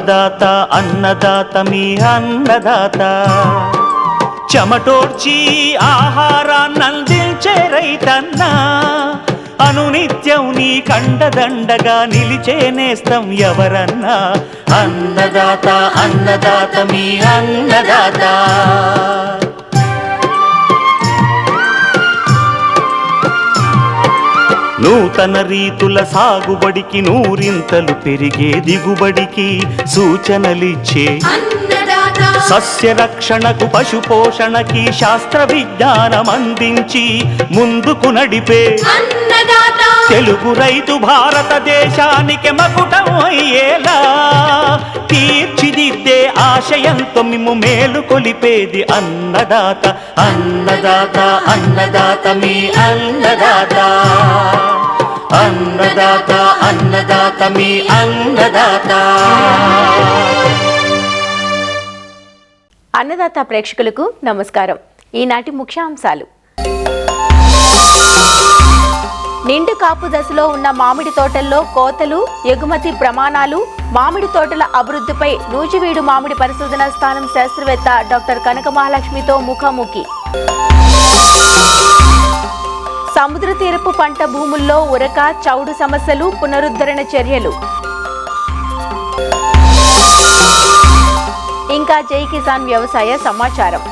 అన్నదాత అన్నదాత మీ అన్నదాత చెమటోడ్చి ఆహారాన్నందించే రైతన్న అనునిత్యం నీ కండదండగా నిలిచే నేస్తం ఎవరన్నా అన్నదాత అన్నదాత మీ అన్నదాత. నూతన రీతుల సాగుబడికి నూరింతలు పెరిగే దిగుబడికి సూచనలిచ్చే సస్య రక్షణకు పశు పోషణకి శాస్త్ర విజ్ఞానం అందించి ముందుకు నడిపే తెలుగు రైతు భారతదేశానికి మకుటం అయ్యేలా తీర్చిదిద్దే ఆశయంతో మిమ్ము మేలు కొలిపేది అన్నదాత అన్నదాత అన్నదాత మీ అన్నదాత అన్నదాత అన్నదాత మీ అన్నదాత. అన్నదాత ప్రేక్షకులకు నమస్కారం. ఈనాటి ముఖ్యాంశాలు: నిండు కాపు దశలో ఉన్న మామిడి తోటల్లో కోతలు, ఎగుమతి ప్రమాణాలు, మామిడి తోటల అభివృద్ధిపై నూజివీడు మామిడి పరిశోధనా స్థానం శాస్త్రవేత్త డాక్టర్ కనక మహాలక్ష్మితో ముఖాముఖి. సముద్ర తీరపు పంట భూముల్లో ఉరక, చౌడు సమస్యలు, పునరుద్ధరణ చర్యలు. ఇంకా జై కిసాన్ వ్యవసాయ సమాచారం.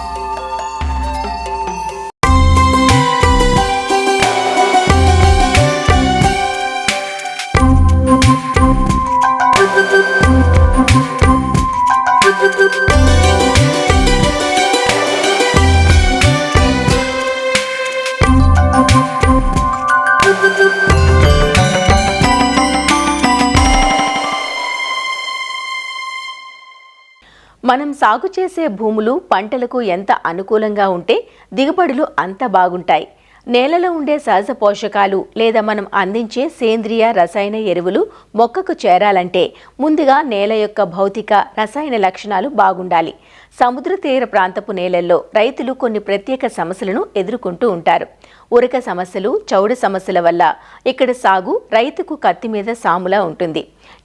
మనం సాగు చేసే భూములు పంటలకు ఎంత అనుకూలంగా ఉంటే దిగుబడులు అంత బాగుంటాయి. నేలలో ఉండే సహజ పోషకాలు లేదా మనం అందించే సేంద్రియ రసాయన ఎరువులు మొక్కకు చేరాలంటే ముందుగా నేల యొక్క భౌతిక రసాయన లక్షణాలు బాగుండాలి. సముద్ర తీర ప్రాంతపు నేలల్లో రైతులు కొన్ని ప్రత్యేక సమస్యలను ఎదుర్కొంటూ ఉంటారు. ఉరక సమస్యలు, చౌడు సమస్యల వల్ల ఇక్కడ సాగు రైతుకు కత్తి మీద సాములా ఉంటుంది.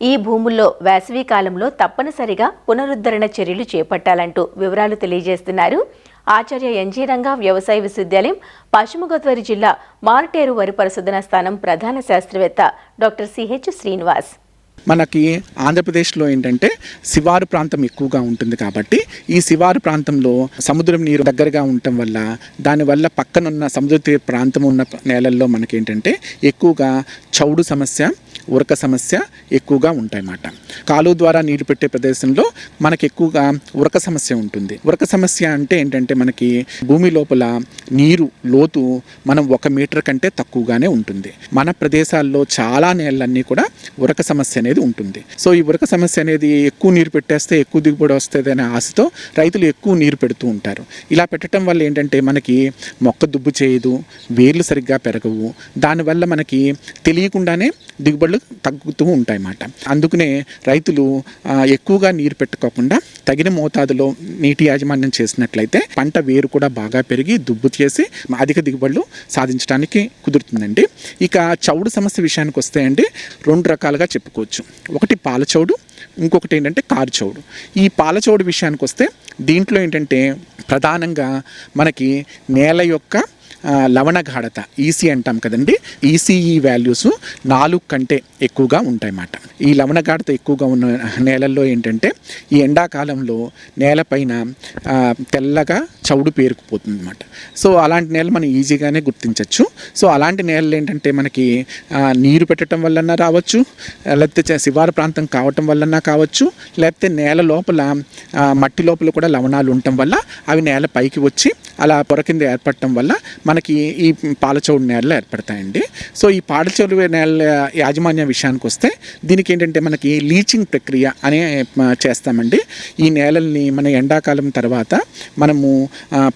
ఈ భూముల్లో వేసవి కాలంలో తప్పనిసరిగా పునరుద్ధరణ చర్యలు చేపట్టాలంటూ వివరాలు తెలియజేస్తున్నారు ఆచార్య ఎన్జీ రంగా వ్యవసాయ విశ్వవిద్యాలయం, పశ్చిమ గోదావరి జిల్లా మార్టేరు వరి పరిశోధనా స్థానం ప్రధాన శాస్త్రవేత్త డాక్టర్ సిహెచ్ శ్రీనివాస్. మనకి ఆంధ్రప్రదేశ్లో ఏంటంటే శివారు ప్రాంతం ఎక్కువగా ఉంటుంది కాబట్టి ఈ శివారు ప్రాంతంలో సముద్రం నీరు దగ్గరగా ఉండటం వల్ల దానివల్ల పక్కనున్న సముద్ర తీర ప్రాంతం ఉన్న నేలల్లో మనకేంటంటే ఎక్కువగా చౌడు సమస్య, ఉరక సమస్య ఎక్కువగా ఉంటాయన్నమాట. కాలువ ద్వారా నీరు పెట్టే ప్రదేశంలో మనకి ఎక్కువగా ఉరక సమస్య ఉంటుంది. ఉరక సమస్య అంటే ఏంటంటే మనకి భూమి లోపల నీరు లోతు మనం 1 మీటర్ కంటే తక్కువగానే ఉంటుంది. మన ప్రదేశాల్లో చాలా నేలన్నీ కూడా ఉరక సమస్య అనేది ఉంటుంది. సో ఈ ఉరక సమస్య అనేది ఎక్కువ నీరు పెట్టేస్తే ఎక్కువ దిగుబడి వస్తుంది అనే ఆశతో రైతులు ఎక్కువ నీరు పెడుతూ ఉంటారు. ఇలా పెట్టడం వల్ల ఏంటంటే మనకి మొక్క దుబ్బు చేయదు, వేర్లు సరిగ్గా పెరగవు. దానివల్ల మనకి తెలియకుండానే దిగుబడులు తగ్గుతూ ఉంటాయన్నమాట. అందుకనే రైతులు ఎక్కువగా నీరు పెట్టుకోకుండా తగిన మోతాదులో నీటి యాజమాన్యం చేసినట్లయితే పంట వేరు కూడా బాగా పెరిగి దుబ్బు చేసి అధిక దిగుబడులు సాధించడానికి కుదురుతుందండి. ఇక చౌడు సమస్య విషయానికి వస్తే అండి 2 రకాలుగా చెప్పుకోవచ్చు. ఒకటి పాల చౌడు, ఇంకొకటి ఏంటంటే కారు చౌడు. ఈ పాల చౌడు విషయానికి వస్తే దీంట్లో ఏంటంటే ప్రధానంగా మనకి నేల యొక్క లవణ గాఢత ఈసీ అంటాం కదండి, ఈసీఈ వాల్యూస్ 4 కంటే ఎక్కువగా ఉంటాయన్నమాట. ఈ లవణ గాఢత ఎక్కువగా ఉన్న నేలల్లో ఏంటంటే ఈ ఎండాకాలంలో నేలపైన తెల్లగా చౌడు పేరుకుపోతుంది అన్నమాట. సో అలాంటి నేల మనం ఈజీగానే గుర్తించవచ్చు. సో అలాంటి నేలలు ఏంటంటే మనకి నీరు పెట్టడం వల్లన్నా రావచ్చు, లేకపోతే శివారు ప్రాంతం కావటం వల్లన్నా కావచ్చు, లేకపోతే నేల లోపల మట్టి లోపల కూడా లవణాలు ఉండటం వల్ల అవి నేల పైకి వచ్చి అలా పొర కింద ఏర్పడటం వల్ల మనకి ఈ పాలచౌడు నేలలు ఏర్పడతాయండి. సో ఈ పాలచౌడు నేల యాజమాన్య విషయానికి వస్తే దీనికి ఏంటంటే మనకి లీచింగ్ ప్రక్రియ అనే చేస్తామండి. ఈ నేలల్ని మన ఎండాకాలం తర్వాత మనము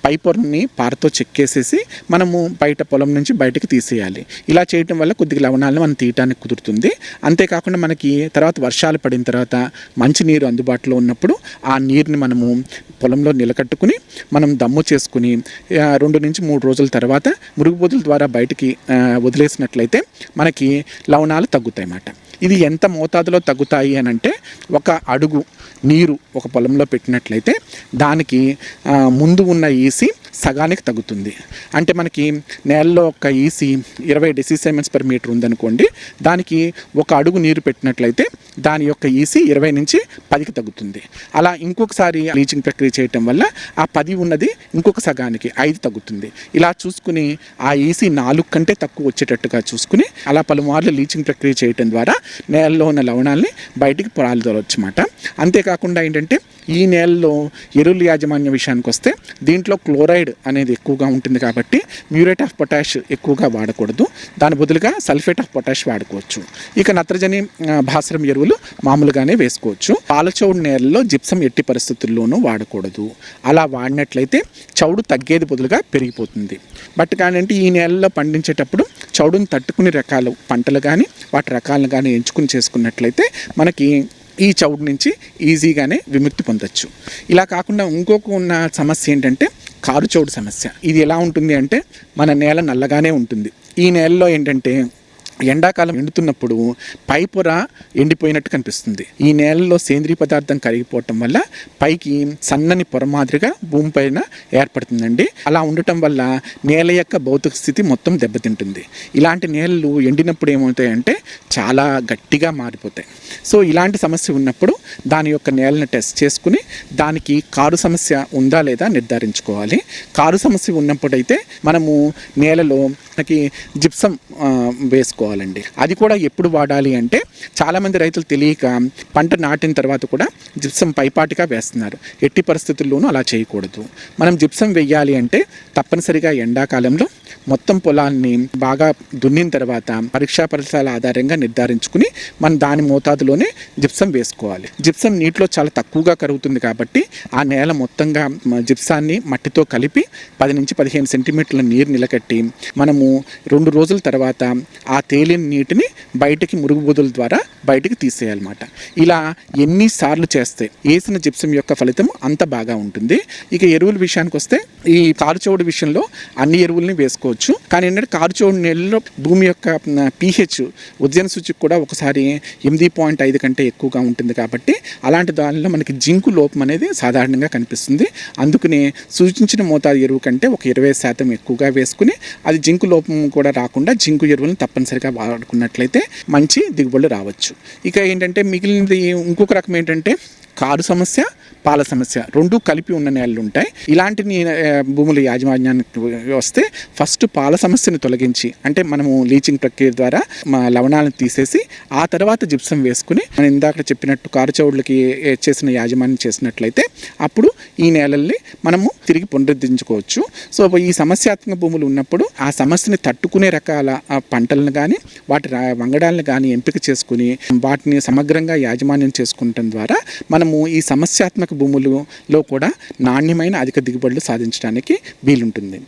పై పొరని పారతో చెక్కేసేసి మనము బయట పొలం నుంచి బయటకు తీసేయాలి. ఇలా చేయటం వల్ల కొద్దిగా లవణాలను మనం తీయటానికి కుదురుతుంది. అంతేకాకుండా మనకి తర్వాత వర్షాలు పడిన తర్వాత మంచి నీరు అందుబాటులో ఉన్నప్పుడు ఆ నీరుని మనము పొలంలో నిలకట్టుకుని మనం దమ్ము చేసుకుని 2 నుంచి 3 రోజుల తర్వాత మురుగుబోతుల ద్వారా బయటికి వదిలేసినట్లయితే మనకి లవణాలు తగ్గుతాయి అన్నమాట. ఇది ఎంత మోతాదులో తగ్గుతాయి అని అంటే 1 అడుగు నీరు ఒక పొలంలో పెట్టినట్లయితే దానికి ముందు ఉన్న ఈసీ సగానికి తగ్గుతుంది. అంటే మనకి నేలలో ఒక ఈసీ 20 డెసిసీమెన్స్ పర్ మీటర్ ఉందనుకోండి, దానికి ఒక అడుగు నీరు పెట్టినట్లయితే దాని యొక్క ఈసీ 20 నుంచి 10కి తగ్గుతుంది. అలా ఇంకొకసారి లీచింగ్ ప్రక్రియ చేయటం వల్ల ఆ 10 ఉన్నది ఇంకొక సగానికి 5 తగ్గుతుంది. ఇలా చూసుకుని ఆ ఈసీ 4 కంటే తక్కువ వచ్చేటట్టుగా చూసుకుని అలా పలుమార్లు లీచింగ్ ప్రక్రియ చేయటం ద్వారా నేలలో ఉన్న లవణాలని బయటికి పొరాలదొరవచ్చమాట. అంతేకాకుండా ఏంటంటే ఈ నేలలో ఎరువుల యాజమాన్య విషయానికి వస్తే దీంట్లో క్లోరైడ్ అనేది ఎక్కువగా ఉంటుంది కాబట్టి మ్యూరేట్ ఆఫ్ పొటాష్ ఎక్కువగా వాడకూడదు. దాని బదులుగా సల్ఫేట్ ఆఫ్ పొటాష్ వాడుకోవచ్చు. ఇక నత్రజని భాస్వరం ఎరువులు మామూలుగానే వేసుకోవచ్చు. పాలచౌడు నేలలో జిప్సం ఎట్టి పరిస్థితుల్లోనూ వాడకూడదు. అలా వాడినట్లయితే చౌడు తగ్గేది బదులుగా పెరిగిపోతుంది. బట్ కానీ ఈ నేలలో పండించేటప్పుడు చౌడును తట్టుకునే రకాలు పంటలు కానీ వాటి రకాలను కానీ ఎంచుకుని చేసుకున్నట్లయితే మనకి ఈ చౌడు నుంచి ఈజీగానే విముక్తి పొందొచ్చు. ఇలా కాకుండా ఇంకొక ఉన్న సమస్య ఏంటంటే కారు చౌడు సమస్య. ఇది ఎలా ఉంటుంది అంటే మన నేల నల్లగానే ఉంటుంది. ఈ నేలలో ఏంటంటే ఎండాకాలం ఎండుతున్నప్పుడు పై పొర ఎండిపోయినట్టు కనిపిస్తుంది. ఈ నేలలో సేంద్రీయ పదార్థం కరిగిపోవటం వల్ల పైకి సన్నని పొర మాదిరిగా భూమి పైన ఏర్పడుతుందండి. అలా ఉండటం వల్ల నేల యొక్క భౌతిక స్థితి మొత్తం దెబ్బతింటుంది. ఇలాంటి నేలలు ఎండినప్పుడు ఏమవుతాయంటే చాలా గట్టిగా మారిపోతాయి. సో ఇలాంటి సమస్య ఉన్నప్పుడు దాని యొక్క నేలను టెస్ట్ చేసుకుని దానికి కారు సమస్య ఉందా లేదా నిర్ధారించుకోవాలి. కారు సమస్య ఉన్నప్పుడైతే మనము నేలలో మనకి జిప్సం వేసుకోవాలండి. అది కూడా ఎప్పుడు వాడాలి అంటే చాలామంది రైతులు తెలియక పంట నాటిన తర్వాత కూడా జిప్సం పైపాటిగా వేస్తున్నారు. ఎట్టి పరిస్థితుల్లోనూ అలా చేయకూడదు. మనం జిప్సం వెయ్యాలి అంటే తప్పనిసరిగా ఎండాకాలంలో మొత్తం పొలాన్ని బాగా దున్నిన తర్వాత పరీక్షా ఫలితాల ఆధారంగా నిర్ధారించుకుని మనం దాని మోతాదులోనే జిప్సం వేసుకోవాలి. జిప్సం నీటిలో చాలా తక్కువగా కరుగుతుంది కాబట్టి ఆ నేల మొత్తంగా జిప్సాన్ని మట్టితో కలిపి 10 నుంచి 15 సెంటీమీటర్ల నీరు నిలకట్టి మనము 2 రోజుల తర్వాత ఆ తేలిన నీటిని బయటికి మురుగు బొదుల ద్వారా బయటికి తీసేయాలన్నమాట. ఇలా ఎన్నిసార్లు చేస్తే వేసిన జిప్సం యొక్క ఫలితం అంత బాగా ఉంటుంది. ఇక ఎరువుల విషయానికి వస్తే ఈ కారుచౌడు విషయంలో అన్ని ఎరువుల్ని వేసుకోవచ్చు. కానీ ఏంటంటే కారుచౌడు నేలలో భూమి యొక్క pH ఉద్యాన సూచిక కూడా ఒకసారి 8.5 కంటే ఎక్కువగా ఉంటుంది కాబట్టి అలాంటి దానిలో మనకి జింకు లోపం అనేది సాధారణంగా కనిపిస్తుంది. అందుకనే సూచించిన మోతాదు ఎరువు కంటే ఒక 20% ఎక్కువగా వేసుకుని అది జింకు లోపం కూడా రాకుండా జింకు ఎరువులను తప్పనిసరిగా వాడుకున్నట్లయితే మంచి దిగుబడులు రావచ్చు. ఇక ఏంటంటే మిగిలినది ఇంకొక రకం ఏంటంటే కారు సమస్య, పాల సమస్య రెండూ కలిపి ఉన్న నేలలు ఉంటాయి. ఇలాంటి భూముల యాజమాన్యానికి వస్తే ఫస్ట్ పాల సమస్యను తొలగించి అంటే మనము లీచింగ్ ప్రక్రియ ద్వారా లవణాలను తీసేసి ఆ తర్వాత జిప్సం వేసుకుని మనం ఇందాక చెప్పినట్టు కారు చౌడులకి చేసిన యాజమాన్యం చేసినట్లయితే అప్పుడు ఈ నేలల్ని మనము తిరిగి పునరుద్ధరించుకోవచ్చు. సో ఈ సమస్యాత్మక భూములు ఉన్నప్పుడు ఆ సమస్యని తట్టుకునే రకాల పంటలను కానీ వాటి వంగడాలను కానీ ఎంపిక చేసుకుని వాటిని సమగ్రంగా యాజమాన్యం చేసుకుంటం ద్వారా మనము ఈ సమస్యాత్మక భూములలో కూడా నాణ్యమైన అధిక దిగుబడులు సాధించడానికి వీలుంటుంది.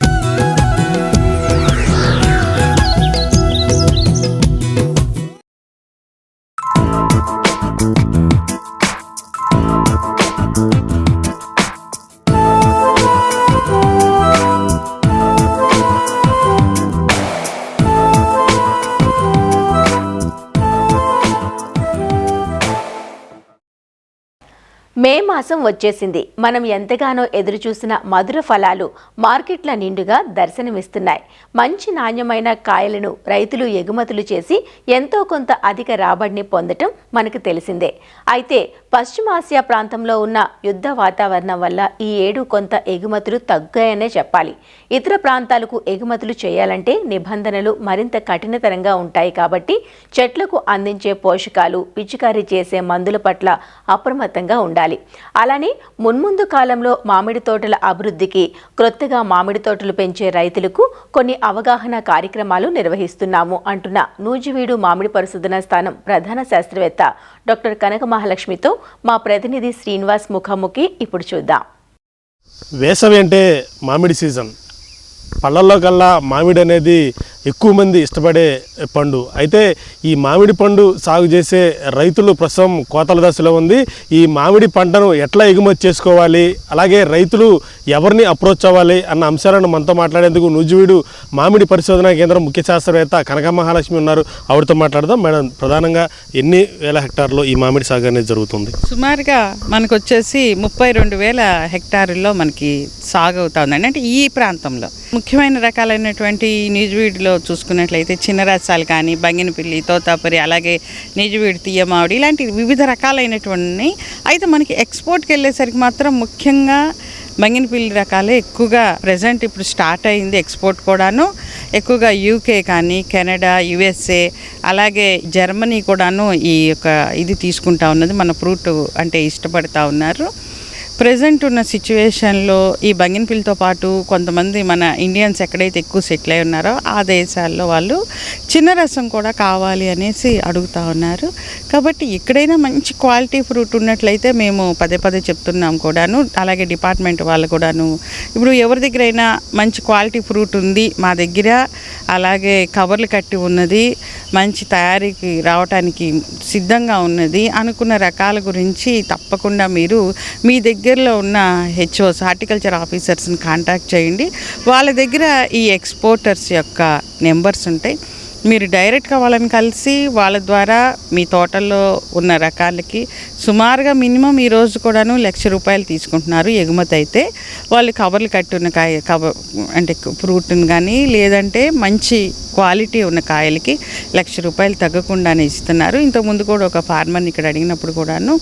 మే మాసం వచ్చేసింది. మనం ఎంతగానో ఎదురుచూసిన మధుర ఫలాలు మార్కెట్ల నిండుగా దర్శనమిస్తున్నాయి. మంచి నాణ్యమైన కాయలను రైతులు ఎగుమతులు చేసి ఎంతో కొంత అధిక రాబడిని పొందటం మనకు తెలిసిందే. అయితే పశ్చిమాసియా ప్రాంతంలో ఉన్న యుద్ధ వాతావరణం వల్ల ఈ ఏడు కొంత ఎగుమతులు తగ్గాయనే చెప్పాలి. ఇతర ప్రాంతాలకు ఎగుమతులు చేయాలంటే నిబంధనలు మరింత కఠినతరంగా ఉంటాయి కాబట్టి చెట్లకు అందించే పోషకాలు, పిచికారీ చేసే మందుల పట్ల అప్రమత్తంగా ఉండాలి. అలానే మున్ముందు కాలంలో మామిడి తోటల అభివృద్ధికి క్రొత్తగా మామిడి తోటలు పెంచే రైతులకు కొన్ని అవగాహన కార్యక్రమాలు నిర్వహిస్తున్నాము అంటున్న నూజివీడు మామిడి పరిశోధన స్థానం ప్రధాన శాస్త్రవేత్త డాక్టర్ కనక మహాలక్ష్మితో మా ప్రతినిధి శ్రీనివాస్ ముఖాముఖి ఇప్పుడు చూద్దాం. వేసవి అంటే మామిడి సీజన్. పళ్ళల్లో కల్లా మామిడి అనేది ఎక్కువ మంది ఇష్టపడే పండు. అయితే ఈ మామిడి పండు సాగు చేసే రైతులు ప్రస్తుతం కోతల దశలో ఉంది. ఈ మామిడి పంటను ఎట్లా ఎగుమతి చేసుకోవాలి, అలాగే రైతులు ఎవరిని అప్రోచ్ అవ్వాలి అన్న అంశాలను మనతో మాట్లాడేందుకు నూజివీడు మామిడి పరిశోధనా కేంద్రం ముఖ్య శాస్త్రవేత్త కనక మహాలక్ష్మి ఉన్నారు. ఆవిడతో మాట్లాడదాం. మేడం, ప్రధానంగా ఎన్ని వేల హెక్టార్లో ఈ మామిడి సాగు అనేది జరుగుతుంది? సుమారుగా మనకు వచ్చేసి 32,000 హెక్టారుల్లో మనకి సాగు అవుతా ఉందండి. అంటే ఈ ప్రాంతంలో ముఖ్యమైన రకాలైనటువంటి నూజివీడులో చూసుకున్నట్లయితే చిన్న రసాలు కానీ, బంగినపిల్లి, తోతాపురి, అలాగే నూజివీడు తీయ మామిడి, ఇలాంటి వివిధ రకాలైనటువంటి. అయితే మనకి ఎక్స్పోర్ట్కి వెళ్ళేసరికి మాత్రం ముఖ్యంగా బంగినపిల్లి రకాలే ఎక్కువగా ప్రజెంట్ ఇప్పుడు స్టార్ట్ అయింది. ఎక్స్పోర్ట్ కూడాను ఎక్కువగా యూకే కానీ, కెనడా, యుఎస్ఏ, అలాగే జర్మనీ కూడాను ఈ యొక్క ఇది తీసుకుంటా ఉన్నది. మన ఫ్రూట్ అంటే ఇష్టపడతా ఉన్నారు. ప్రజెంట్ ఉన్న సిచ్యువేషన్లో ఈ బంగినపిల్లితో పాటు కొంతమంది మన ఇండియన్స్ ఎక్కడైతే ఎక్కువ సెటిల్ అయి ఉన్నారో ఆ దేశాల్లో వాళ్ళు చిన్న రసం కూడా కావాలి అనేసి అడుగుతూ ఉన్నారు. కాబట్టి ఎక్కడైనా మంచి క్వాలిటీ ఫ్రూట్ ఉన్నట్లయితే మేము పదే పదే చెప్తున్నాం కూడాను. అలాగే డిపార్ట్మెంట్ వాళ్ళు కూడాను ఇప్పుడు ఎవరి దగ్గరైనా మంచి క్వాలిటీ ఫ్రూట్ ఉంది మా దగ్గర, అలాగే కవర్లు కట్టి ఉన్నది, మంచి తయారీకి రావడానికి సిద్ధంగా ఉన్నది అనుకున్న రకాల గురించి తప్పకుండా మీరు మీ దగ్గరలో ఉన్న హెచ్ఓస్, హార్టికల్చర్ ఆఫీసర్స్ని కాంటాక్ట్ చేయండి. వాళ్ళ దగ్గర ఈ ఎక్స్పోర్టర్స్ యొక్క నెంబర్స్ ఉంటాయి. మీరు డైరెక్ట్గా వాళ్ళని కలిసి వాళ్ళ ద్వారా మీ తోటల్లో ఉన్న రకాలకి సుమారుగా మినిమం ఈరోజు కూడాను ₹1,00,000 తీసుకుంటున్నారు ఎగుమతి. అయితే వాళ్ళు కవర్లు కట్టి ఉన్న అంటే ఫ్రూట్ని కానీ, లేదంటే మంచి క్వాలిటీ ఉన్న కాయలకి ₹1,00,000 తగ్గకుండానే ఇస్తున్నారు. ఇంతకుముందు కూడా ఒక ఫార్మర్ని ఇక్కడ అడిగినప్పుడు కూడాను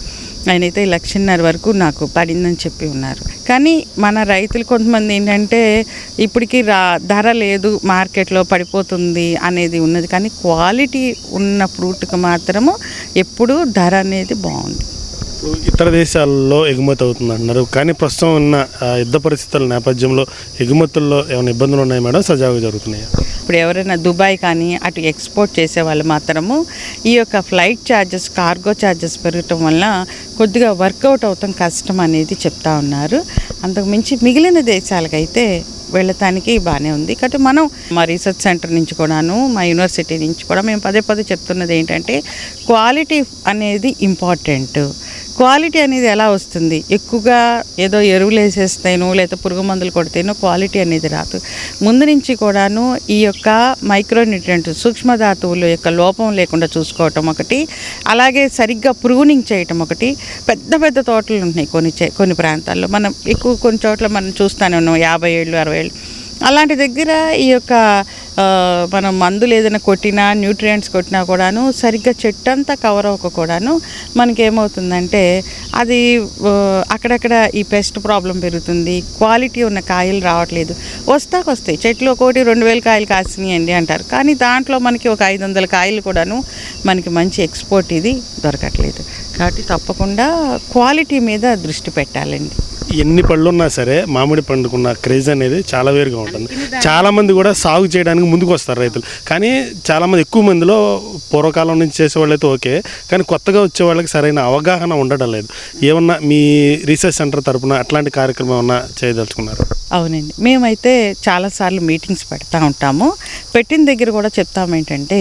ఆయనైతే 1,50,000 వరకు నాకు పడిందని చెప్పి ఉన్నారు. కానీ మన రైతులు కొంతమంది ఏంటంటే ఇప్పటికీ ధర లేదు, మార్కెట్లో పడిపోతుంది అనేది ఉన్నది. కానీ క్వాలిటీ ఉన్న ఫ్రూట్కి మాత్రము ఎప్పుడూ ధర అనేది బాగుంది. ఇతర దేశాల్లో ఎగుమతి అవుతుంది అంటున్నారు. కానీ ప్రస్తుతం ఉన్న యుద్ధ పరిస్థితుల నేపథ్యంలో ఎగుమతుల్లో ఏమైనా ఇబ్బందులు ఉన్నాయి మేడం? సజావుగా జరుగుతున్నాయా? ఇప్పుడు ఎవరైనా దుబాయ్ కానీ అటు ఎక్స్పోర్ట్ చేసే వాళ్ళు మాత్రము ఈ యొక్క ఫ్లైట్ ఛార్జెస్, కార్గో ఛార్జెస్ పెరగటం వల్ల కొద్దిగా వర్కౌట్ అవటం కష్టం అనేది చెప్తా ఉన్నారు. అంతకుమించి మిగిలిన దేశాలకైతే వెళ్ళటానికి బాగానే ఉంది. కాబట్టి మనం మా రీసెర్చ్ సెంటర్ నుంచి కూడాను, మా యూనివర్సిటీ నుంచి కూడా మేము పదే పదే చెప్తున్నది ఏంటంటే క్వాలిటీ అనేది ఇంపార్టెంట్. క్వాలిటీ అనేది ఎలా వస్తుంది? ఎక్కువగా ఏదో ఎరువులు వేసేస్తేనో లేదా పురుగు మందులు కొడితేనో క్వాలిటీ అనేది రాదు. ముందు నుంచి కూడాను ఈ యొక్క మైక్రోన్యూట్రియంట్, సూక్ష్మధాతువుల యొక్క లోపం లేకుండా చూసుకోవటం ఒకటి, అలాగే సరిగ్గా ప్రూనింగ్ చేయటం ఒకటి. పెద్ద పెద్ద తోటలు ఉన్నాయి కొన్ని ప్రాంతాల్లో. మనం ఎక్కువ కొన్ని చోట్ల మనం చూస్తూనే ఉన్నాం 50 ఏళ్ళు 60 ఏళ్ళు. అలాంటి దగ్గర ఈ యొక్క మనం మందులు ఏదైనా కొట్టినా, న్యూట్రియంట్స్ కొట్టినా కూడాను సరిగ్గా చెట్టు అంతా కవర్ అవ్వక కూడాను మనకేమవుతుందంటే అది అక్కడక్కడ ఈ పెస్ట్ ప్రాబ్లం పెరుగుతుంది. క్వాలిటీ ఉన్న కాయలు రావట్లేదు. వస్తాయి చెట్లు ఒకటి 2,000 కాయలు కాసినాయండి అంటారు. కానీ దాంట్లో మనకి ఒక 500 కాయలు కూడాను మనకి మంచి ఎక్స్పోర్ట్ ఇది దొరకట్లేదు. కాబట్టి తప్పకుండా క్వాలిటీ మీద దృష్టి పెట్టాలండి. ఎన్ని పళ్ళు ఉన్నా సరే మామిడి పండుకున్న క్రేజ్ అనేది చాలా వేరుగా ఉంటుంది. చాలామంది కూడా సాగు చేయడానికి ముందుకు వస్తారు రైతులు. కానీ చాలామంది ఎక్కువ మందిలో పూర్వకాలం నుంచి చేసేవాళ్ళు అయితే ఓకే, కానీ కొత్తగా వచ్చే వాళ్ళకి సరైన అవగాహన ఉండడం లేదు. ఏమన్నా మీ రీసెర్చ్ సెంటర్ తరపున అట్లాంటి కార్యక్రమం ఏమన్నా చేయదలుచుకున్నారు? అవునండి, మేమైతే చాలాసార్లు మీటింగ్స్ పెడతా ఉంటాము. పెట్టిన దగ్గర కూడా చెప్తాము ఏంటంటే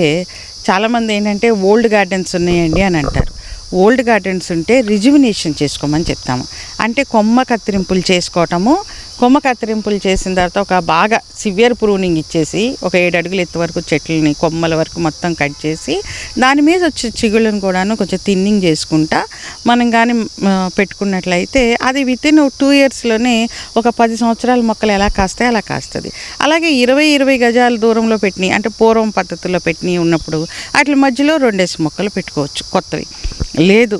చాలామంది ఏంటంటే ఓల్డ్ గార్డెన్స్ ఉన్నాయండి అని అంటారు. ఓల్డ్ గార్డెన్స్ ఉంటే రిజ్యుమినేషన్ చేసుకోమని చెప్తాము. అంటే కొమ్మ కత్తిరింపులు చేసుకోవటము. కొమ్మ కత్తిరింపులు చేసిన తర్వాత ఒక బాగా సివియర్ ప్రూనింగ్ ఇచ్చేసి ఒక 7 అడుగుల ఎత్తు వరకు చెట్లని కొమ్మల వరకు మొత్తం కట్ చేసి దాని మీద వచ్చే చిగుళ్ళను కూడాను కొంచెం థిన్నింగ్ చేసుకుంటా మనం కానీ పెట్టుకున్నట్లయితే అది వితిన్ 2 ఇయర్స్లోనే ఒక 10 సంవత్సరాల మొక్కలు ఎలా కాస్తాయి అలా కాస్తుంది. అలాగే 20 గజాల దూరంలో పెట్టినవి అంటే పూర్వం పద్ధతిలో పెట్టినవి ఉన్నప్పుడు వాటి మధ్యలో 2 మొక్కలు పెట్టుకోవచ్చు కొత్తవి. లేదు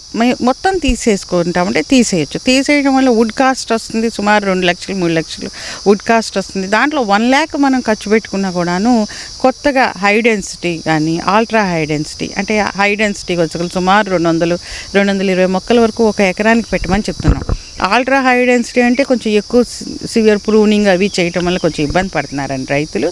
మొత్తం తీసేసుకుంటామంటే తీసేయచ్చు. తీసేయడం వల్ల వుడ్ కాస్ట్ వస్తుంది, సుమారు 2 లక్షలు 3 లక్షలు వుడ్ కాస్ట్ వస్తుంది. దాంట్లో 1 lakh మనం ఖర్చు పెట్టుకున్నా కూడాను కొత్తగా హై డెన్సిటీ కానీ ఆల్ట్రా హై డెన్సిటీ అంటే హై డెన్సిటీ వచ్చి సుమారు 220 మొక్కల వరకు ఒక ఎకరానికి పెట్టమని చెప్తున్నాం. ఆల్ట్రా హై డెన్సిటీ అంటే కొంచెం ఎక్కువ సివియర్ ప్రూనింగ్ అవి చేయటం వల్ల కొంచెం ఇబ్బంది పడుతున్నారండి రైతులు.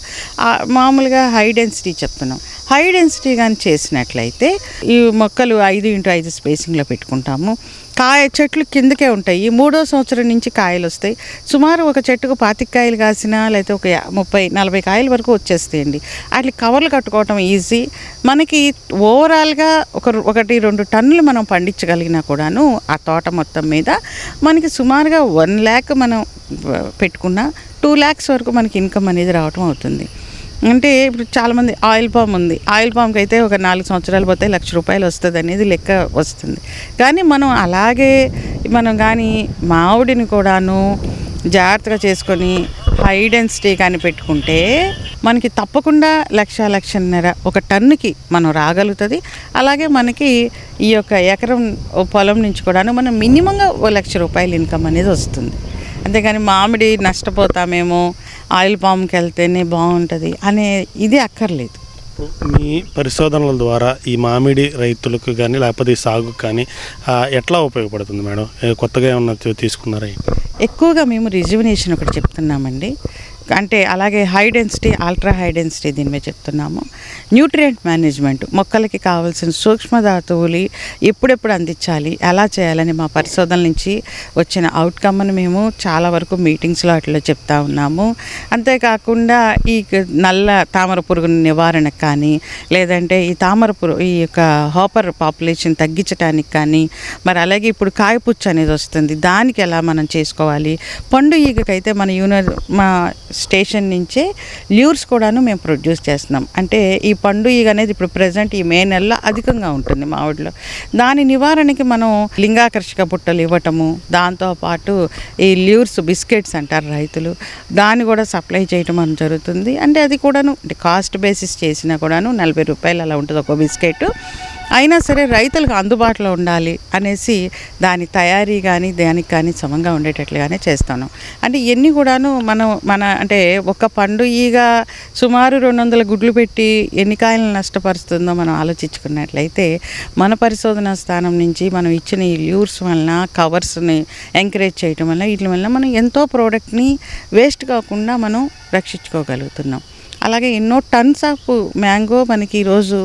మామూలుగా హై డెన్సిటీ చెప్తున్నాం. హై డెన్సిటీ కానీ చేసినట్లయితే ఈ మొక్కలు 5x5 స్పేసింగ్లో పెట్టుకుంటాము. కాయ చెట్లు కిందకే ఉంటాయి. ఈ 3వ సంవత్సరం నుంచి కాయలు వస్తాయి. సుమారు ఒక చెట్టుకు 25 కాయలు కాసినా లేకపోతే ఒక 30-40 కాయల వరకు వచ్చేస్తాయండి. అట్లా కవర్లు కట్టుకోవటం ఈజీ. మనకి ఓవరాల్గా 1-2 టన్నులు మనం పండించగలిగినా కూడాను ఆ తోట మొత్తం మీద మనకి సుమారుగా 1 lakh మనం పెట్టుకున్న 2 lakhs వరకు మనకి ఇన్కమ్ అనేది రావటం అవుతుంది. అంటే ఇప్పుడు చాలామంది ఆయిల్ పామ్ ఉంది, ఆయిల్ పామ్కి అయితే ఒక 4 సంవత్సరాలు పోతే 1,00,000 రూపాయలు వస్తుంది అనేది లెక్క వస్తుంది. కానీ మనం అలాగే కానీ మామిడిని కూడాను జాగ్రత్తగా చేసుకొని హై డెన్సిటీ కానీ పెట్టుకుంటే మనకి తప్పకుండా 1,00,000-1,50,000 ఒక టన్నుకి మనం రాగలుగుతుంది. అలాగే మనకి ఈ యొక్క ఎకరం పొలం నుంచి కూడాను మనం మినిమంగా 1,00,000 రూపాయలు ఇన్కమ్ అనేది వస్తుంది. అంతేగాని మామిడి నష్టపోతామేమో, ఆయిల్ పామ్కి వెళ్తేనే బాగుంటుంది అనే ఇది అక్కర్లేదు. మీ పరిశోధనల ద్వారా ఈ మామిడి రైతులకు కానీ లేకపోతే ఈ సాగుకు కానీ ఎట్లా ఉపయోగపడుతుంది మేడం? కొత్తగా ఏమన్నా తీసుకున్నారా? ఎక్కువగా మేము రిజ్యువనేషన్ ఒకటి చెప్తున్నామండి. అంటే అలాగే high density, ultra high density దీని మీద చెప్తున్నాము. న్యూట్రియంట్ మేనేజ్మెంట్, మొక్కలకి కావాల్సిన సూక్ష్మధాతువులు ఎప్పుడెప్పుడు అందించాలి, ఎలా చేయాలని మా పరిశోధన నుంచి వచ్చిన అవుట్కమ్ని మేము చాలా వరకు మీటింగ్స్లో అట్లా చెప్తా ఉన్నాము. అంతేకాకుండా ఈ నల్ల తామర పురుగు నివారణకు కానీ, లేదంటే ఈ ఈ యొక్క హాపర్ పాపులేషన్ తగ్గించడానికి కానీ, మరి అలాగే ఇప్పుడు కాయపుచ్చు అనేది వస్తుంది, దానికి ఎలా మనం చేసుకోవాలి. పండు ఈగకైతే మా స్టేషన్ నుంచే ల్యూర్స్ కూడాను మేము ప్రొడ్యూస్ చేస్తున్నాం. అంటే ఈ పండు ఈగ అనేది ఇప్పుడు ప్రజెంట్ ఈ మే నెలలో అధికంగా ఉంటుంది మామిడిలో. దాని నివారణకి మనం లింగాకర్షక బుట్టలు ఇవ్వటము, దాంతోపాటు ఈ ల్యూర్స్ బిస్కెట్స్ అంటారు రైతులు, దాన్ని కూడా సప్లై చేయటం అని జరుగుతుంది. అంటే అది కూడాను కాస్ట్ బేసిస్ చేసినా కూడాను 40 రూపాయలు అలా ఉంటుంది ఒక బిస్కెట్. అయినా సరే రైతులకు అందుబాటులో ఉండాలి అనేసి దాని తయారీ కానీ దానికి కానీ సమంగా ఉండేటట్లుగానే చేస్తాను. అంటే ఇవన్నీ కూడాను అంటే ఒక పండు ఈగ సుమారు 200 గుడ్లు పెట్టి ఎన్ని కాయలను నష్టపరుస్తుందో మనం ఆలోచించుకున్నట్లయితే, మన పరిశోధన స్థానం నుంచి మనం ఇచ్చిన ఈ ల్యూర్స్ వలన, కవర్స్ని ఎంకరేజ్ చేయటం వల్ల, వీటి వల్ల మనం ఎంతో ప్రోడక్ట్ని వేస్ట్ కాకుండా మనం రక్షించుకోగలుగుతున్నాం. అలాగే ఎన్నో టన్స్ ఆఫ్ మ్యాంగో మనకి ఈరోజు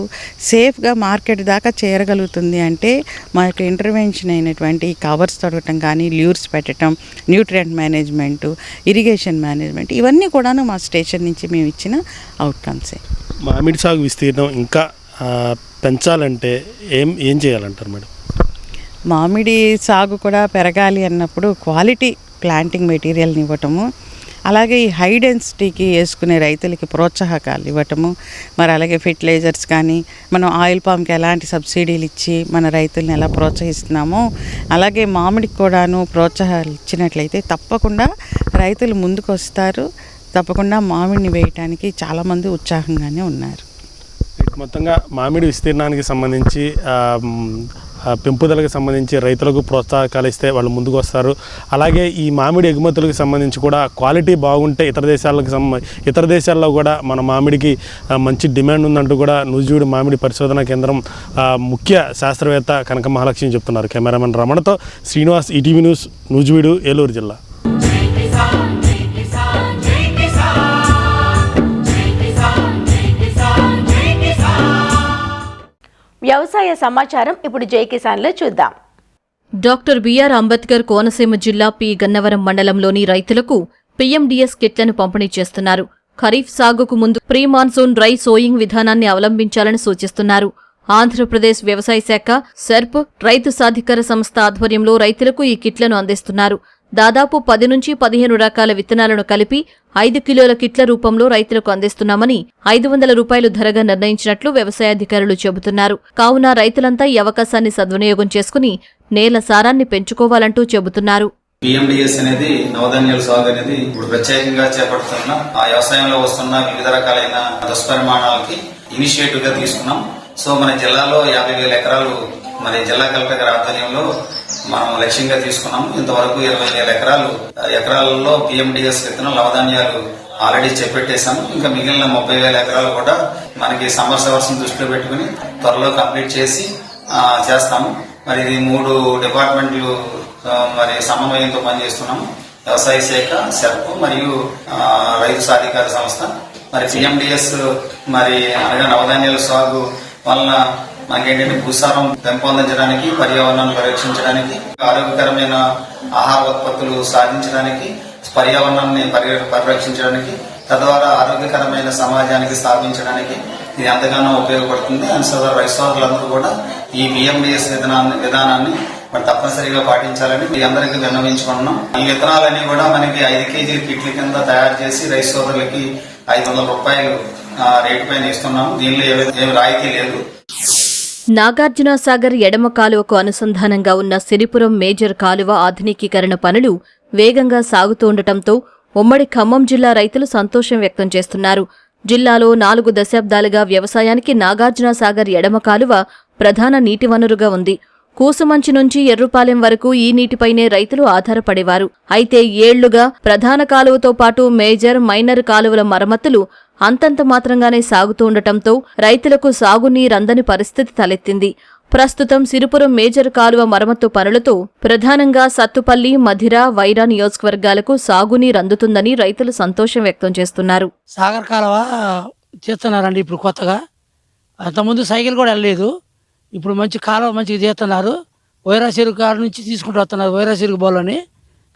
సేఫ్గా మార్కెట్ దాకా చేరగలుగుతుంది. అంటే మనకి ఇంటర్వెన్షన్ అయినటువంటి కవర్స్ తొడగటం కానీ, ల్యూర్స్ పెట్టడం, న్యూట్రియంట్ మేనేజ్మెంట్, ఇరిగేషన్ మేనేజ్మెంట్, ఇవన్నీ కూడాను మా స్టేషన్ నుంచి మేము ఇచ్చిన అవుట్కమ్సే. మామిడి సాగు విస్తీర్ణం ఇంకా పెంచాలంటే ఏం చేయాలంటారు మేడం? మామిడి సాగు కూడా పెరగాలి అన్నప్పుడు క్వాలిటీ ప్లాంటింగ్ మెటీరియల్ని ఇవ్వటము, అలాగే ఈ హై డెన్సిటీకి వేసుకునే రైతులకి ప్రోత్సాహకాలు ఇవ్వటము, మరి అలాగే ఫెర్టిలైజర్స్ కానీ, మనం ఆయిల్ పామ్కి ఎలాంటి సబ్సిడీలు ఇచ్చి మన రైతుల్ని ఎలా ప్రోత్సహిస్తున్నామో, అలాగే మామిడికి కూడాను ప్రోత్సాహాలు ఇచ్చినట్లయితే తప్పకుండా రైతులు ముందుకు వస్తారు. తప్పకుండా మామిడిని వేయటానికి చాలామంది ఉత్సాహంగానే ఉన్నారు. మొత్తంగా మామిడి విస్తీర్ణానికి సంబంధించి పెంపుదలకు సంబంధించి రైతులకు ప్రోత్సాహకాలు ఇస్తే వాళ్ళు ముందుకు వస్తారు. అలాగే ఈ మామిడి ఎగుమతులకు సంబంధించి కూడా క్వాలిటీ బాగుంటే ఇతర దేశాల్లో కూడా మన మామిడికి మంచి డిమాండ్ ఉందంటూ కూడా నూజివీడు మామిడి పరిశోధనా కేంద్రం ముఖ్య శాస్త్రవేత్త కనక మహాలక్ష్మి చెప్తున్నారు. కెమెరామెన్ రమణతో శ్రీనివాస్, ఈటీవీ న్యూస్, నూజివీడు, ఏలూరు జిల్లా. వ్యవసాయ సమాచారం ఇప్పుడు జై కిసాన్లో చూద్దాం. డాక్టర్ బిఆర్ అంబేద్కర్ కోనసీమ జిల్లా పి గన్నవరం మండలంలోని రైతులకు పీఎండీఎస్ కిట్లను పంపిణీ చేస్తున్నారు. ఖరీఫ్ సాగుకు ముందు ప్రీ మాన్సూన్ డ్రై సోయింగ్ విధానాన్ని అవలంబించాలని సూచిస్తున్నారు. ఆంధ్రప్రదేశ్ వ్యవసాయ శాఖ, సెర్ప్, రైతు సాధికార సంస్థ ఆధ్వర్యంలో రైతులకు ఈ కిట్లను అందిస్తున్నారు. దాదాపు 10 నుంచి 15 రకాల విత్తనాలను కలిపి 5 కిలోల కిట్ల రూపంలో రైతులకు అందిస్తున్నామని 500 రూపాయలు ధరగా నిర్ణయించినట్లు వ్యవసాయాధికారులు చెబుతున్నారు. కావున రైతులంతా ఈ అవకాశాన్ని సద్వినియోగం చేసుకుని నేల సారాన్ని పెంచుకోవాలంటూ చెబుతున్నారు. పీఎండీఎస్ అనేది నవధాన్యాల సాగు అనేది ఇప్పుడు ప్రత్యేకంగా చేపడుతున్న ఆ వ్యవసాయంలో వస్తున్న వివిధ రకాలైన దుష్పరిమాణాలకి ఇనిషియేటివ్ గా తీసుకున్నాం. సో మన జిల్లాలో 50,000 ఎకరాలు మరి జిల్లా కలెక్టర్ గారి ఆధ్వర్యంలో మనం లక్ష్యంగా తీసుకున్నాము. ఇంతవరకు 20,000 ఎకరాలలో పీఎండీఎస్ విత్తనం నవధాన్యాలు ఆల్రెడీ చేపట్టేశాము. ఇంకా మిగిలిన 30,000 ఎకరాలు కూడా మనకి సమ్మర్ సవర్స్ దృష్టిలో పెట్టుకుని త్వరలో కంప్లీట్ చేసి చేస్తాము. మరి ఇది 3 డిపార్ట్మెంట్లు మరి సమన్వయంతో పనిచేస్తున్నాము. వ్యవసాయ శాఖ, సెర్ప్ మరియు రైతు సాధికార సంస్థ. మరి పీఎండీఎస్ మరి అనగా నవధాన్యాల సాగు వలన మనకేంటంటే భూసారం పెంపొందించడానికి, పర్యావరణాన్ని పరిరక్షించడానికి, ఆరోగ్యకరమైన ఆహార ఉత్పత్తులు సాధించడానికి, పర్యావరణాన్ని పరిరక్షించడానికి, తద్వారా ఆరోగ్యకరమైన సమాజానికి స్థాపించడానికి ఇది ఎంతగానో ఉపయోగపడుతుంది. అండ్ రైతు సోదరులందరూ కూడా ఈ PMDS విధానాన్ని మరి తప్పనిసరిగా పాటించాలని మీ అందరికీ విన్నవించుకుంటున్నాం. ఈ విత్తనాలన్నీ కూడా మనకి 5 కేజీల కిట్ల కింద తయారు చేసి రైతు సోదరులకి 500 రూపాయలు రేటు పైన ఇస్తున్నాం. దీనిలో ఏమి రాయితీ లేదు. నాగార్జున సాగర్ ఎడమ కాలువకు అనుసంధానంగా ఉన్న సిరిపురం మేజర్ కాలువ ఆధునికీకరణ పనులు వేగంగా సాగుతుండటంతో ఉమ్మడి ఖమ్మం జిల్లా రైతులు సంతోషం వ్యక్తం చేస్తున్నారు. జిల్లాలో 4 దశాబ్దాలుగా వ్యవసాయానికి నాగార్జున సాగర్ ఎడమ కాలువ ప్రధాన నీటి వనరుగా ఉంది. కూసుమంచి నుంచి ఎర్రుపాలెం వరకు ఈ నీటిపైనే రైతులు ఆధారపడేవారు. అయితే ఏళ్లుగా ప్రధాన కాలువతో పాటు మేజర్, మైనర్ కాలువల మరమ్మతులు అంతంత మాత్రంగానే సాగుతూ ఉండటంతో రైతులకు సాగునీరందని పరిస్థితి తలెత్తింది. ప్రస్తుతం సిరిపురం మేజర్ కాలువ మరమ్మతు పనులతో ప్రధానంగా సత్తుపల్లి, మధిర, వైరా నియోజకవర్గాలకు సాగునీరందుతుందని రైతులు సంతోషం వ్యక్తం చేస్తున్నారు. సాగర్ కాలువ చేస్తున్నారండి ఇప్పుడు కొత్తగా. అంతకుముందు సైకిల్ కూడా వెళ్ళలేదు. ఇప్పుడు మంచి కాలువ మంచిగా చేస్తున్నారు. వైరా చెరుకు కాడ నుంచి తీసుకుంటూ వస్తున్నారు. వైరా చెరుకు బోలని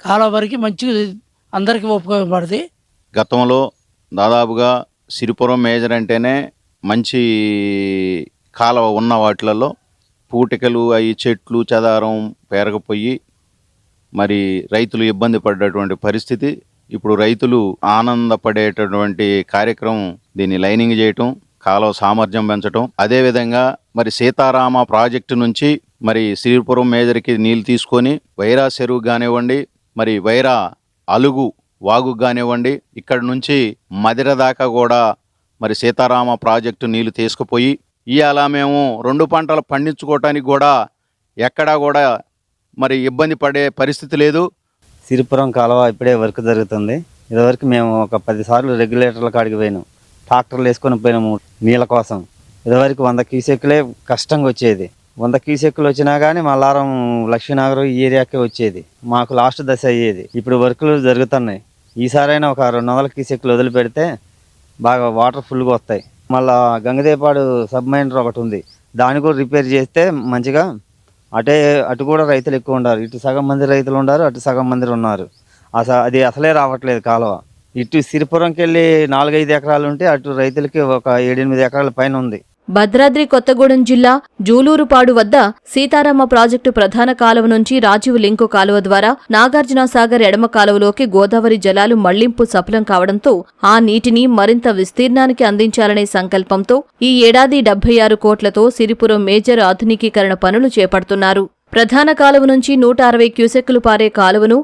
కాలువ వరకు మంచిగా అందరికీ ఉపయోగపడుతుంది. గతంలో దాదాపుగా సిరిపురం మేజర్ అంటేనే మంచి కాలువ ఉన్న వాటిలలో పూటికలు, అవి చెట్లు చెదారం పేరకపోయి మరి రైతులు ఇబ్బంది పడ్డటువంటి పరిస్థితి. ఇప్పుడు రైతులు ఆనందపడేటటువంటి కార్యక్రమం దీన్ని లైనింగ్ చేయటం, కాలువ సామర్థ్యం పెంచడం. అదేవిధంగా మరి సీతారామ ప్రాజెక్టు నుంచి మరి సిరిపురం మేజర్కి నీళ్ళు తీసుకొని వైరా చెరువు కానివ్వండి, మరి వైరా అలుగు వాగు కానివ్వండి, ఇక్కడ నుంచి మధిర దాకా కూడా మరి సీతారామ ప్రాజెక్టు నీళ్లు తీసుకుపోయి ఇవాళ మేము 2 పంటలు పండించుకోవటానికి కూడా ఎక్కడా కూడా మరి ఇబ్బంది పడే పరిస్థితి లేదు. సిరిపురం కాలువ ఇప్పుడే వర్క్ జరుగుతుంది. ఇదివరకు మేము ఒక 10 సార్లు రెగ్యులేటర్ల కాడికి పోయినాం, ట్రాక్టర్లు వేసుకొని పోయినాము నీళ్ళ కోసం. ఇదివరకు 100 క్యూసెక్కులే కష్టంగా వచ్చేది. 100 క్యూసెక్కులు వచ్చినా కానీ మల్లారం, లక్ష్మీనగరం ఈ ఏరియాకే వచ్చేది. మాకు లాస్ట్ దశ అయ్యేది. ఇప్పుడు వర్కులు జరుగుతున్నాయి. ఈసారైనా ఒక 200 క్యూసెక్కులు వదిలిపెడితే బాగా వాటర్ ఫుల్గా వస్తాయి. మళ్ళా గంగదేపాడు సబ్మైనర్ ఒకటి ఉంది, దాన్ని కూడా రిపేర్ చేస్తే మంచిగా అటు కూడా రైతులు ఎక్కువ ఉన్నారు. ఇటు సగం మంది రైతులు ఉన్నారు, అటు సగం మంది ఉన్నారు. అది అసలే రావట్లేదు కాలువ. ఇటు సిరిపురంకి వెళ్ళి 4-5 ఎకరాలు ఉంటే అటు రైతులకి ఒక 7-8 ఎకరాల పైన ఉంది. భద్రాద్రి కొత్తగూడెం జిల్లా జూలూరుపాడు వద్ద సీతారామ ప్రాజెక్టు ప్రధాన కాలువ నుంచి రాజీవ్ లింకు కాలువ ద్వారా నాగార్జున సాగర్ ఎడమ కాలువలోకి గోదావరి జలాలు మళ్లింపు సఫలం కావడంతో ఆ నీటిని మరింత విస్తీర్ణానికి అందించాలనే సంకల్పంతో ఈ ఏడాది 76 కోట్లతో సిరిపురం మేజర్ ఆధునికీకరణ పనులు చేపడుతున్నారు. ప్రధాన కాలువ నుంచి 160 క్యూసెక్కులు పారే కాలువను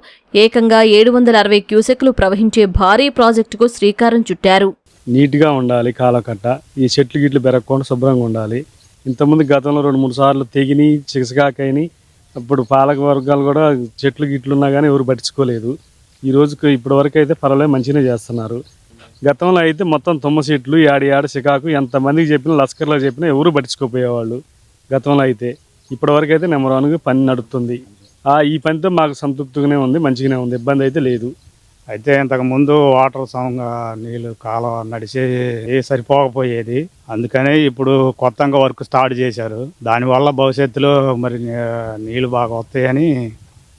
ఏకంగా 760 క్యూసెక్కులు ప్రవహించే భారీ ప్రాజెక్టుకు శ్రీకారం చుట్టారు. నీట్గా ఉండాలి కాలకట్ట, ఈ చెట్లు గిట్లు పెరగకుండా శుభ్రంగా ఉండాలి. ఇంతకుముందు గతంలో 2-3 సార్లు తెగిని చిగసకాకైని అప్పుడు పాలక వర్గాలు కూడా చెట్లు గిట్లు ఉన్నా కానీ ఎవరు పట్టించుకోలేదు. ఈ రోజుకి ఇప్పటి వరకు అయితే పర్వాలేదు, మంచిగానే చేస్తున్నారు. గతంలో అయితే మొత్తం 9 సీట్లు ఏడ చికాకు ఎంతమందికి చెప్పినా, లస్కర్లో చెప్పినా ఎవరు పట్టించుకోపోయేవాళ్ళు గతంలో అయితే. ఇప్పటి వరకు అయితే నెంబర్ 1గా పని నడుస్తుంది. ఈ పనితో మాకు సంతృప్తిగానే ఉంది, మంచిగానే ఉంది, ఇబ్బంది అయితే లేదు. అయితే ఇంతకుముందు వాటర్ సమంగా నీళ్ళు కాలువ నడిచే సరిపోకపోయేది. అందుకనే ఇప్పుడు కొత్తగా వర్క్ స్టార్ట్ చేశారు. దానివల్ల భవిష్యత్తులో మరి నీళ్ళు బాగా వస్తాయని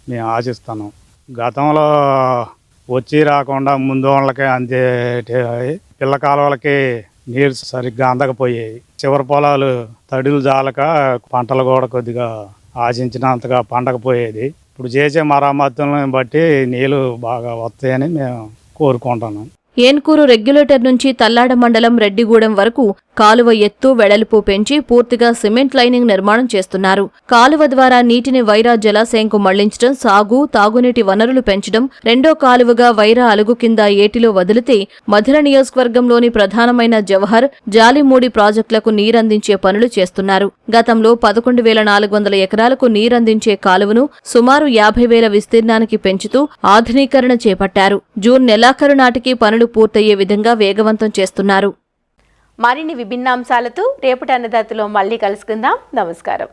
మేము ఆశిస్తున్నాం. గతంలో వచ్చి రాకుండా ముందు వాళ్ళకి అంతే పిల్ల కాలువలకి నీరు సరిగ్గా అందకపోయాయి. చివరి పొలాలు తడులు జాలక పంటలు కూడా కొద్దిగా ఆశించినంతగా పండకపోయేది. ఇప్పుడు చేసే మరమ్మతులను బట్టి నీళ్లు బాగా వస్తాయని మేము కోరుకుంటున్నాం. ఏన్కూరు రెగ్యులేటర్ నుంచి తల్లాడ మండలం రెడ్డిగూడెం వరకు కాలువ ఎత్తు వెడల్పు పెంచి పూర్తిగా సిమెంట్ లైనింగ్ నిర్మాణం చేస్తున్నారు. కాలువ ద్వారా నీటిని వైరా జలాశయంకు మళ్లించడం, సాగు, తాగునీటి వనరులు పెంచడం, రెండో కాలువగా వైరా అలుగు కింద ఏటిలో వదిలితే మధిర నియోజకవర్గంలోని ప్రధానమైన జవహర్, జాలిమూడి ప్రాజెక్టులకు నీరందించే పనులు చేస్తున్నారు. గతంలో 11,400 ఎకరాలకు నీరందించే కాలువను సుమారు 50,000 విస్తీర్ణానికి పెంచుతూ ఆధునీకరణ చేపట్టారు. జూన్ నెలాఖరు నాటికి పనులు పూర్తయ్యే విధంగా వేగవంతం చేస్తున్నారు. మరిన్ని విభిన్నాంశాలతో రేపటి అన్నదాతలో మళ్ళీ కలుసుకుందాం. నమస్కారం.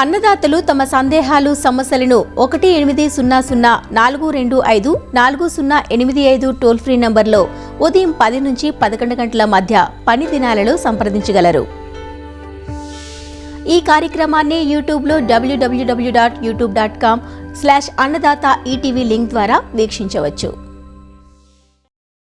అన్నదాతలు తమ సందేహాలు, సమస్యలను 1-800-425-4085 టోల్ ఫ్రీ నంబర్లో ఉదయం 10 నుంచి 11 గంటల మధ్య పని దినాలలో సంప్రదించగలరు. ఈ కార్యక్రమాన్ని యూట్యూబ్లో www.youtube.com/అన్నదాత ఈటీవీ లింక్ ద్వారా వీక్షించవచ్చు.